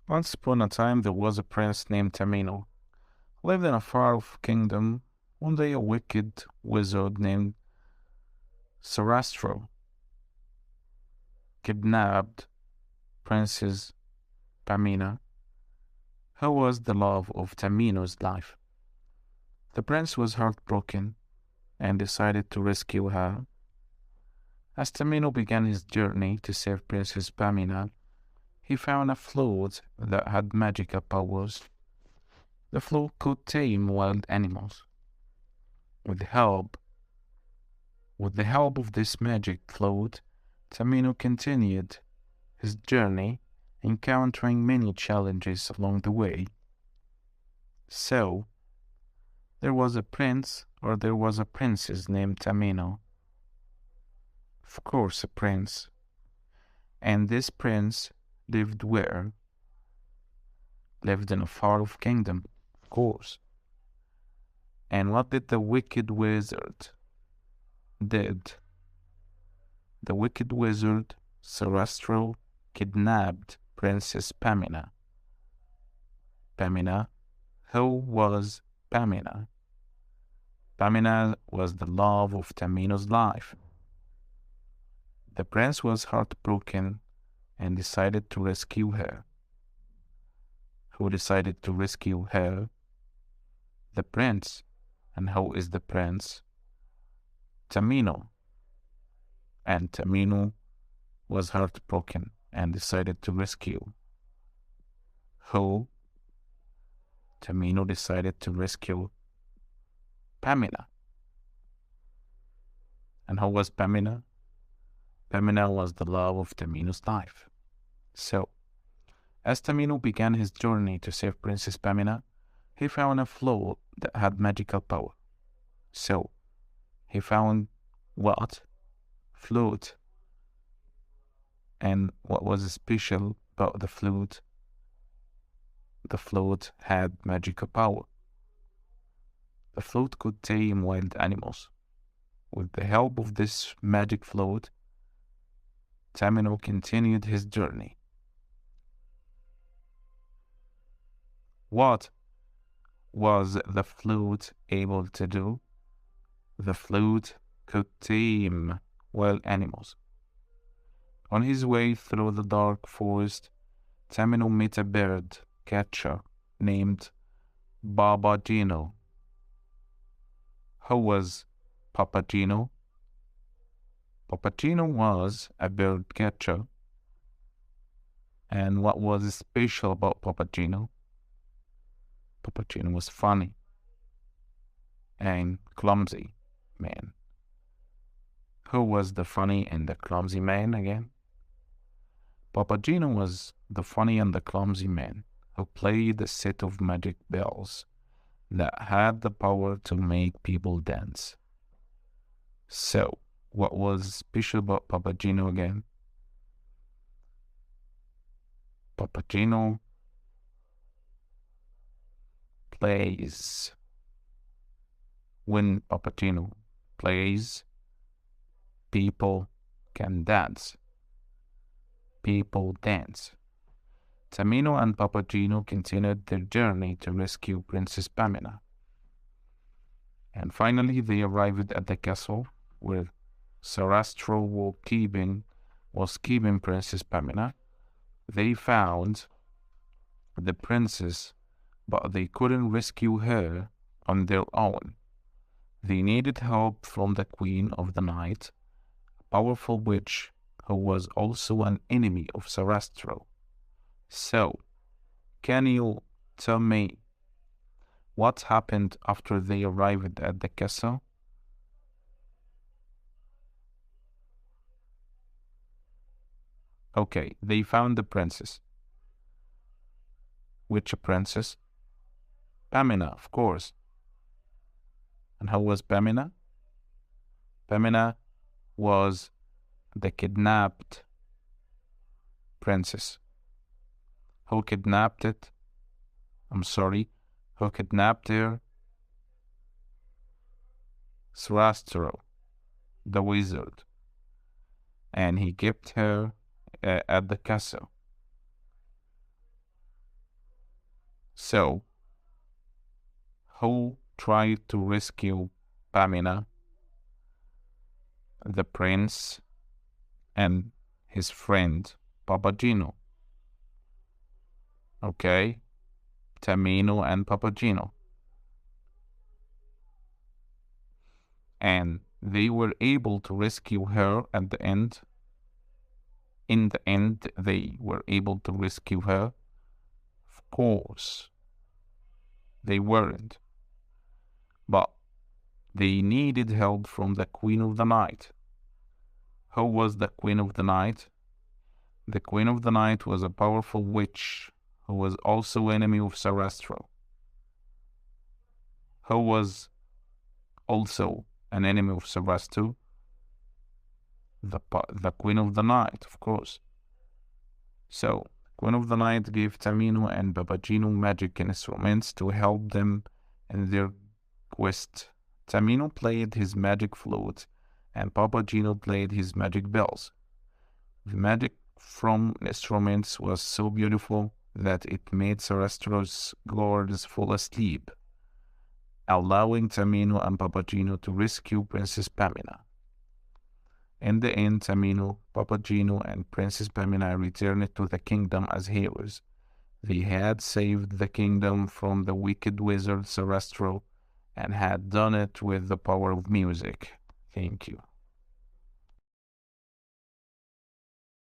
Once upon a time there was a prince named Tamino, who lived in a far-off kingdom. One day a wicked wizard named Sarastro kidnapped Princess Pamina, who was the love of Tamino's life. The prince was heartbroken and decided to rescue her. As Tamino began his journey to save Princess Pamina, he found a flute that had magical powers. The flute could tame wild animals. With the help with the help of this magic flute, Tamino continued his journey, encountering many challenges along the way. So, there was a princess named Tamino. Of course, a prince. And this prince lived where? Lived in a far-off kingdom, of course. And what did the wicked wizard did? The wicked wizard, Sarastro, kidnapped Princess Pamina. Pamina? Who was Pamina? Pamina was the love of Tamino's life. The prince was heartbroken and decided to rescue her. Who decided to rescue her? The prince. And who is the prince? Tamino. And Tamino was heartbroken and decided to rescue. Who? Tamino decided to rescue Pamina. And who was Pamina? Pamina was the love of Tamino's life. So, as Tamino began his journey to save Princess Pamina, he found a flute that had magical power. So, he found what? Flute. And what was special about the flute? The flute had magical power. The flute could tame wild animals. With the help of this magic flute, Tamino continued his journey. What was the flute able to do? The flute could tame wild animals. On his way through the dark forest, Tamino met a bird catcher named Babagino. Who was Papagino? Papagino was a bird catcher. And what was special about Papagino? Papagino was funny and clumsy man. Who was the funny and the clumsy man again? Papagino was the funny and the clumsy man who played a set of magic bells that had the power to make people dance. So, what was special about Papagino again? Papagino plays. When Papagino plays, people can dance. People dance. Tamino and Papagino continued their journey to rescue Princess Pamina. And finally they arrived at the castle where Sarastro was keeping Princess Pamina. They found the princess, but they couldn't rescue her on their own. They needed help from the Queen of the Night, a powerful witch who was also an enemy of Sarastro. So, can you tell me what happened after they arrived at the castle? Okay, they found the princess. Which princess? Pamina, of course. And how was Pamina? Pamina was the kidnapped princess. Who kidnapped it? Who kidnapped her? Sarastro, the wizard. And he kept her at the castle. So, who tried to rescue Pamina? The prince and his friend Papageno. Okay, Tamino and Papageno. And they were able to rescue her at the end. In the end, they were able to rescue her. Of course, they weren't. But they needed help from the Queen of the Night. Who was the Queen of the Night? The Queen of the Night was a powerful witch who was also enemy of Sarastro, who was also an enemy of Sarastro. The Queen of the Night, of course. So, Queen of the Night gave Tamino and Papageno magic instruments to help them in their quest. Tamino played his magic flute, and Papageno played his magic bells. The magic from instruments was so beautiful that it made Sarastro's guards fall asleep, allowing Tamino and Papageno to rescue Princess Pamina. In the end, Tamino, Papageno, and Princess Pamina returned to the kingdom as heroes. They had saved the kingdom from the wicked wizard Sarastro and had done it with the power of music. Thank you.